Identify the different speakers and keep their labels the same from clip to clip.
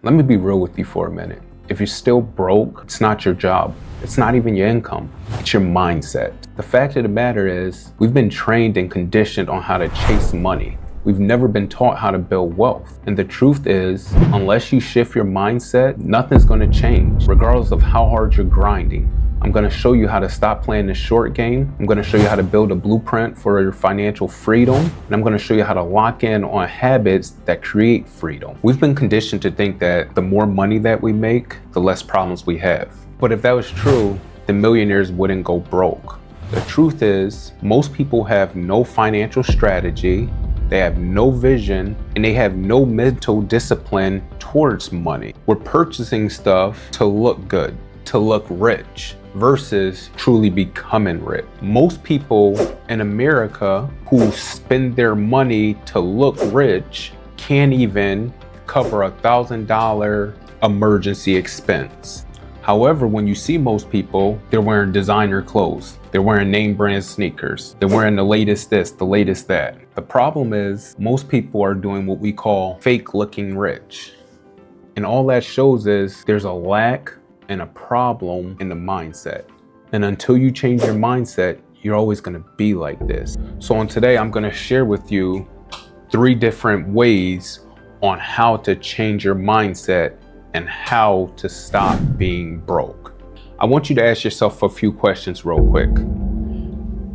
Speaker 1: Let me be real with you for a minute. If you're still broke, it's not your job. It's not even your income. It's your mindset. The fact of the matter is, we've been trained and conditioned on how to chase money. We've never been taught how to build wealth. And the truth is, unless you shift your mindset, nothing's going to change, regardless of how hard you're grinding. I'm going to show you how to stop playing the short game. I'm going to show you how to build a blueprint for your financial freedom. And I'm going to show you how to lock in on habits that create freedom. We've been conditioned to think that the more money that we make, the less problems we have. But if that was true, then millionaires wouldn't go broke. The truth is, most people have no financial strategy, they have no vision, and they have no mental discipline towards money. We're purchasing stuff to look good, to look rich, versus truly becoming rich. Most people in America who spend their money to look rich can't even cover $1,000 emergency expense. However, when you see most people, they're wearing designer clothes, they're wearing name brand sneakers, they're wearing the latest this, the latest that. The problem is most people are doing what we call fake looking rich. And all that shows is there's a lack and a problem in the mindset. And until you change your mindset, you're always gonna be like this. So on today, I'm gonna share with you 3 different ways on how to change your mindset and how to stop being broke. I want you to ask yourself a few questions real quick.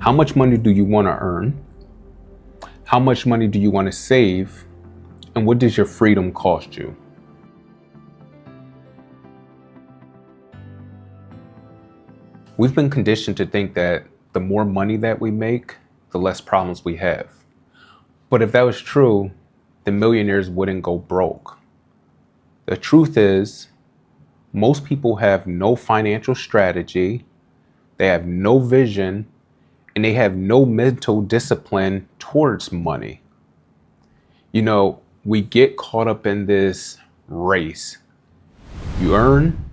Speaker 1: How much money do you wanna earn? How much money do you wanna save? And what does your freedom cost you? We've been conditioned to think that the more money that we make, the less problems we have. But if that was true, then millionaires wouldn't go broke. The truth is, most people have no financial strategy, they have no vision, and they have no mental discipline towards money. You know, we get caught up in this race. You earn,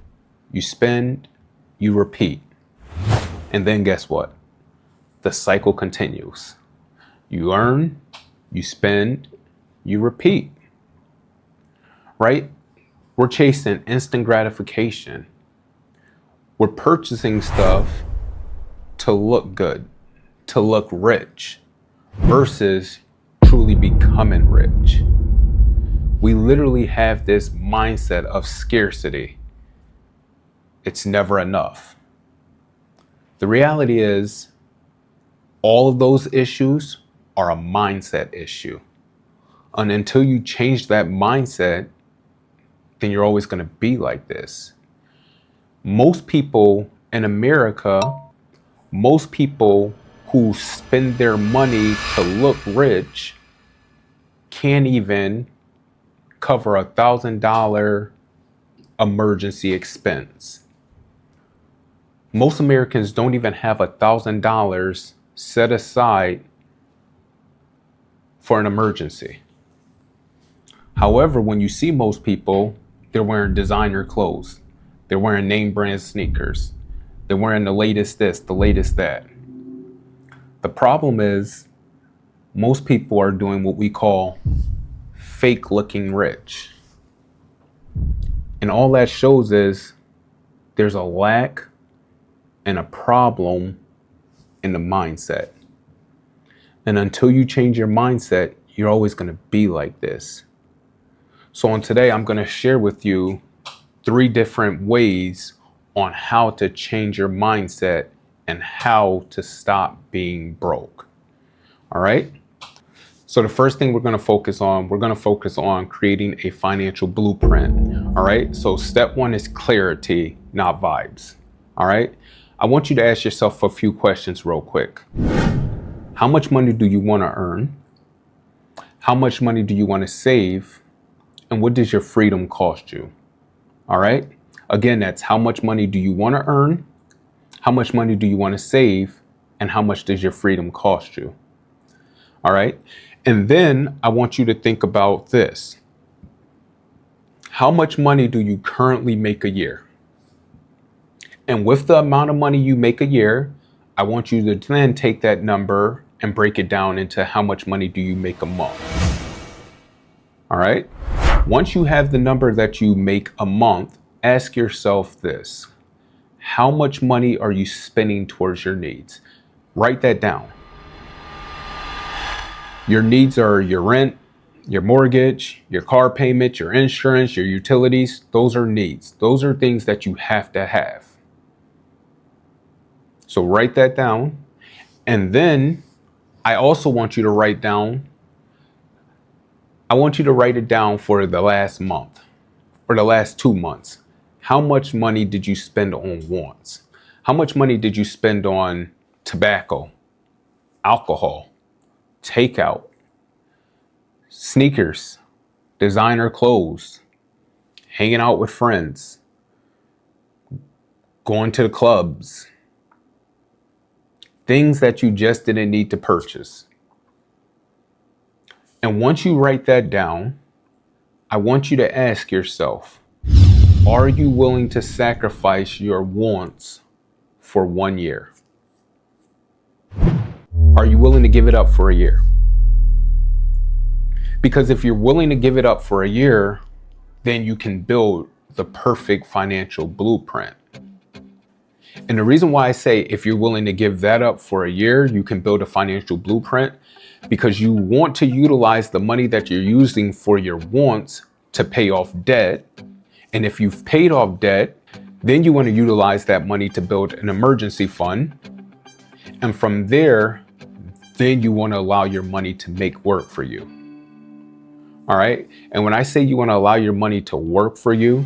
Speaker 1: you spend, you repeat. And then guess what? The cycle continues. You earn, you spend, you repeat, right? We're chasing instant gratification. We're purchasing stuff to look good, to look rich, versus truly becoming rich. We literally have this mindset of scarcity. It's never enough. The reality is, all of those issues are a mindset issue. And until you change that mindset, then you're always going to be like this. Most people in America, most people who spend their money to look rich can't even cover $1,000 emergency expense. Most Americans don't even have $1,000 set aside for an emergency. However, when you see most people, they're wearing designer clothes, they're wearing name brand sneakers, they're wearing the latest this, the latest that. The problem is most people are doing what we call fake looking rich. And all that shows is there's a lack and a problem in the mindset. And until you change your mindset, you're always going to be like this. So on today, I'm going to share with you 3 different ways on how to change your mindset and how to stop being broke. All right. So the first thing we're going to focus on creating a financial blueprint. All right. So step 1 is clarity, not vibes. All right. I want you to ask yourself a few questions real quick. How much money do you want to earn? How much money do you want to save? And what does your freedom cost you? All right. Again, that's how much money do you want to earn? How much money do you want to save? And how much does your freedom cost you? All right. And then I want you to think about this. How much money do you currently make a year? And with the amount of money you make a year, I want you to then take that number and break it down into how much money do you make a month. All right. Once you have the number that you make a month, ask yourself this: how much money are you spending towards your needs? Write that down. Your needs are your rent, your mortgage, your car payment, your insurance, your utilities. Those are needs. Those are things that you have to have. So write that down. And then I also want you to write it down for the last month or the last 2 months. How much money did you spend on wants? How much money did you spend on tobacco, alcohol, takeout, sneakers, designer clothes, hanging out with friends, going to the clubs, things that you just didn't need to purchase? And once you write that down, I want you to ask yourself, are you willing to sacrifice your wants for 1 year? Are you willing to give it up for a year? Because if you're willing to give it up for a year, then you can build the perfect financial blueprint. And the reason why I say if you're willing to give that up for a year, you can build a financial blueprint, because you want to utilize the money that you're using for your wants to pay off debt. And if you've paid off debt, then you want to utilize that money to build an emergency fund. And from there, then you want to allow your money to make work for you. All right. And when I say you want to allow your money to work for you,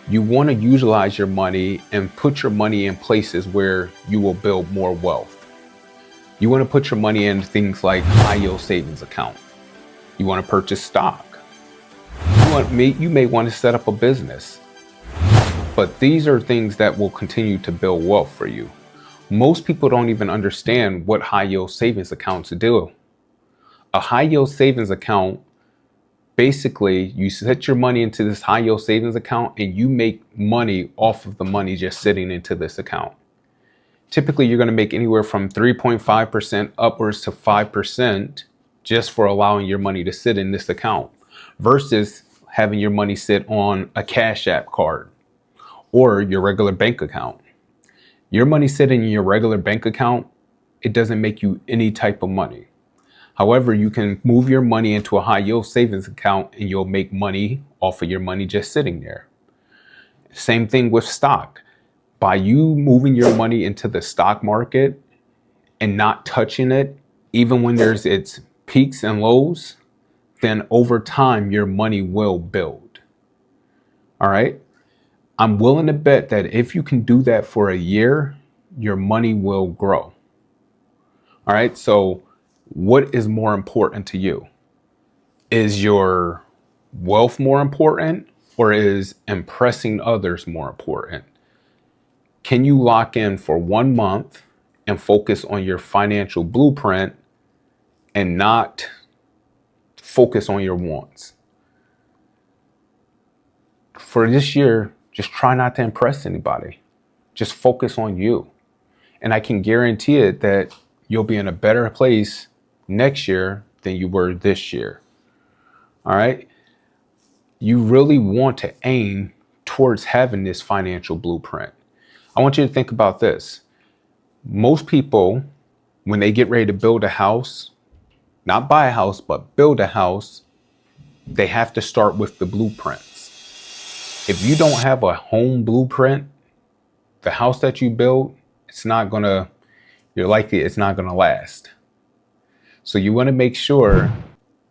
Speaker 1: you want to utilize your money and put your money in places where you will build more wealth. You want to put your money in things like high yield savings account. You want to purchase stock. You may want to set up a business. But these are things that will continue to build wealth for you. Most people don't even understand what high yield savings accounts do. A high yield savings account, basically, you set your money into this high yield savings account and you make money off of the money just sitting into this account. Typically, you're going to make anywhere from 3.5% upwards to 5% just for allowing your money to sit in this account, versus having your money sit on a Cash App card or your regular bank account. Your money sitting in your regular bank account, it doesn't make you any type of money. However, you can move your money into a high yield savings account and you'll make money off of your money just sitting there. Same thing with stock. By you moving your money into the stock market and not touching it, even when there's its peaks and lows, then over time your money will build. All right. I'm willing to bet that if you can do that for a year, your money will grow. All right. So what is more important to you? Is your wealth more important, or is impressing others more important? Can you lock in for 1 month and focus on your financial blueprint and not focus on your wants? For this year, just try not to impress anybody. Just focus on you. And I can guarantee it that you'll be in a better place next year than you were this year. All right. You really want to aim towards having this financial blueprint. I want you to think about this. Most people, when they get ready to build a house, not buy a house, but build a house, they have to start with the blueprints. If you don't have a home blueprint, the house that you build, it's not going to last. So you want to make sure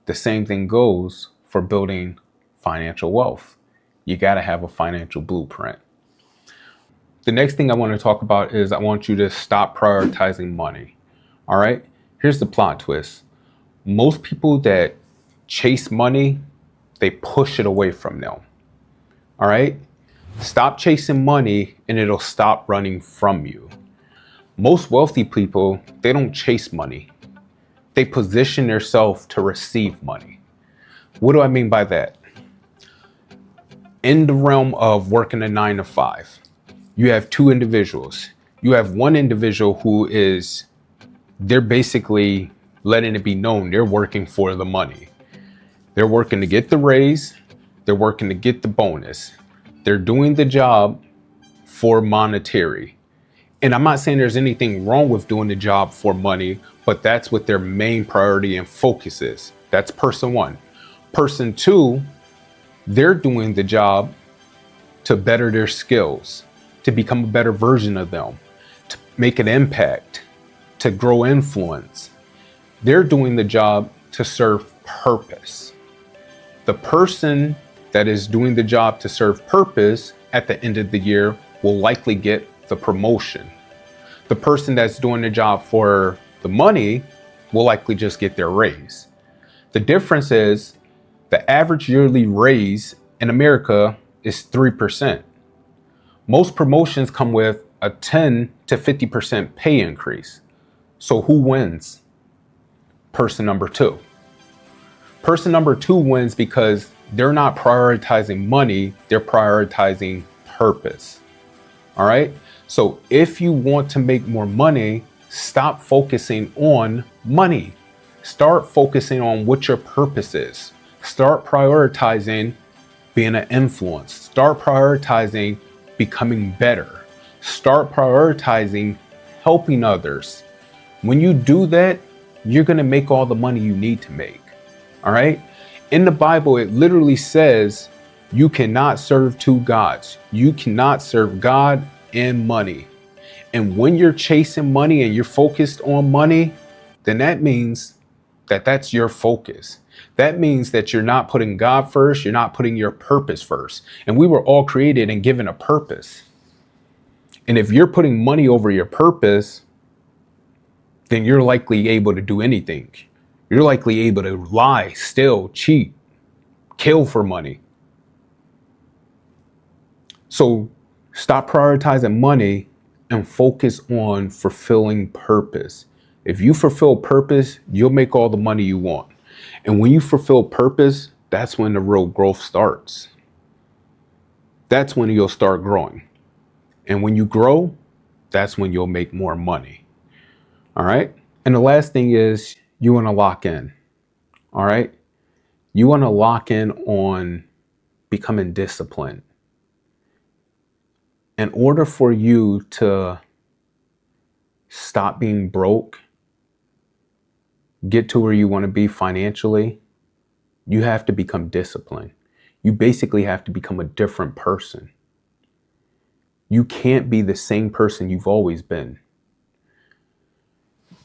Speaker 1: the same thing goes for building financial wealth. You got to have a financial blueprint. The next thing I want to talk about is I want you to stop prioritizing money. All right. Here's the plot twist. Most people that chase money, they push it away from them. All right. Stop chasing money and it'll stop running from you. Most wealthy people, they don't chase money. They position themselves to receive money. What do I mean by that? In the realm of working a 9 to 5, you have two individuals. You have one individual they're basically letting it be known they're working for the money. They're working to get the raise. They're working to get the bonus. They're doing the job for monetary. And I'm not saying there's anything wrong with doing the job for money, but that's what their main priority and focus is. That's person one. Person two, they're doing the job to better their skills, to become a better version of them, to make an impact, to grow influence. They're doing the job to serve purpose. The person that is doing the job to serve purpose at the end of the year will likely get the promotion. The person that's doing the job for the money will likely just get their raise. The difference is the average yearly raise in America is 3%. Most promotions come with a 10 to 50% pay increase. So who wins? Person number two. Person number two wins because they're not prioritizing money, they're prioritizing purpose. All right? So if you want to make more money, stop focusing on money. Start focusing on what your purpose is. Start prioritizing being an influence. Start prioritizing becoming better. Start prioritizing helping others. When you do that, you're going to make all the money you need to make. All right? In the Bible, it literally says you cannot serve two gods. You cannot serve God and money. And when you're chasing money and you're focused on money, then that means that that's your focus. That means that you're not putting God first. You're not putting your purpose first. And we were all created and given a purpose. And if you're putting money over your purpose, then you're likely able to do anything. You're likely able to lie, steal, cheat, kill for money. So stop prioritizing money and focus on fulfilling purpose. If you fulfill purpose, you'll make all the money you want. And when you fulfill purpose, that's when the real growth starts. That's when you'll start growing. And when you grow, that's when you'll make more money. All right. And the last thing is you want to lock in. All right. You want to lock in on becoming disciplined. In order for you to stop being broke, get to where you want to be financially, you have to become disciplined. You basically have to become a different person. You can't be the same person you've always been.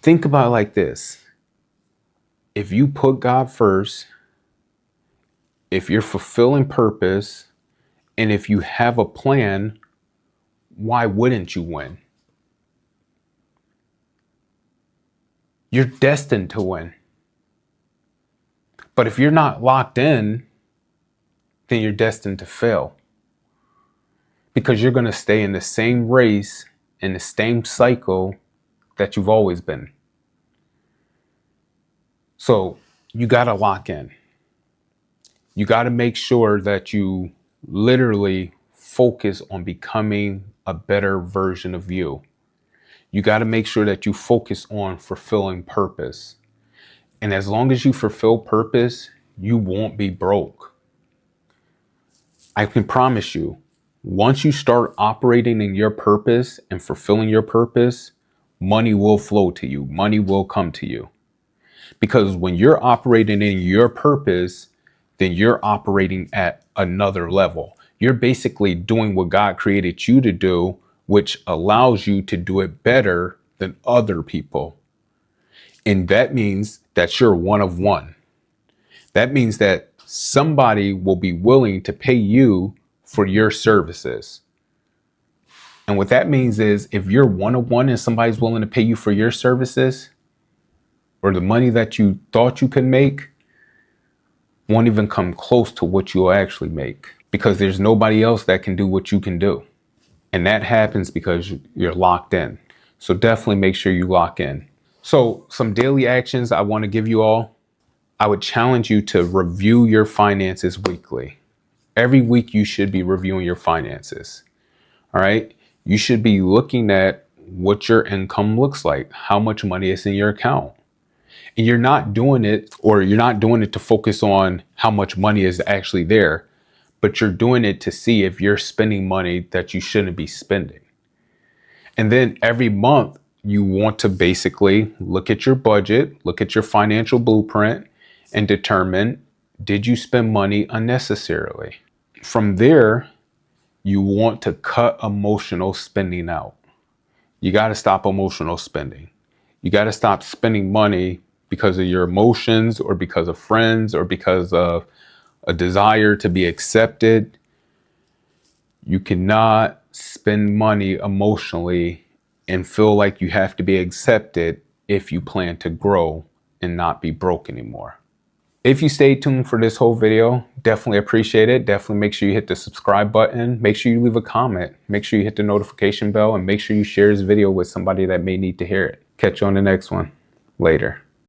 Speaker 1: Think about it like this. If you put God first, if you're fulfilling purpose, and if you have a plan, why wouldn't you win? You're destined to win. But if you're not locked in, then you're destined to fail. Because you're going to stay in the same race, in the same cycle that you've always been. So you got to lock in. You got to make sure that you literally focus on becoming a better version of you. You got to make sure that you focus on fulfilling purpose. And as long as you fulfill purpose, you won't be broke. I can promise you, once you start operating in your purpose and fulfilling your purpose, money will flow to you. Money will come to you. Because when you're operating in your purpose, then you're operating at another level. You're basically doing what God created you to do, which allows you to do it better than other people. And that means that you're one of one. That means that somebody will be willing to pay you for your services. And what that means is if you're one of one and somebody's willing to pay you for your services, or the money that you thought you could make won't even come close to what you'll actually make, because there's nobody else that can do what you can do. And that happens because you're locked in. So definitely make sure you lock in. So some daily actions I want to give you all. I would challenge you to review your finances weekly. Every week you should be reviewing your finances. All right. You should be looking at what your income looks like, how much money is in your account. And you're not doing it to focus on how much money is actually there. but you're doing it to see if you're spending money that you shouldn't be spending. And then every month you want to basically look at your budget, look at your financial blueprint, and determine, did you spend money unnecessarily? From there, you want to cut emotional spending out. You got to stop emotional spending. You got to stop spending money because of your emotions or because of friends or because of a desire to be accepted. You cannot spend money emotionally and feel like you have to be accepted if you plan to grow and not be broke anymore. If you stayed tuned for this whole video, definitely appreciate it. Definitely make sure you hit the subscribe button. Make sure you leave a comment. Make sure you hit the notification bell and make sure you share this video with somebody that may need to hear it. Catch you on the next one. Later.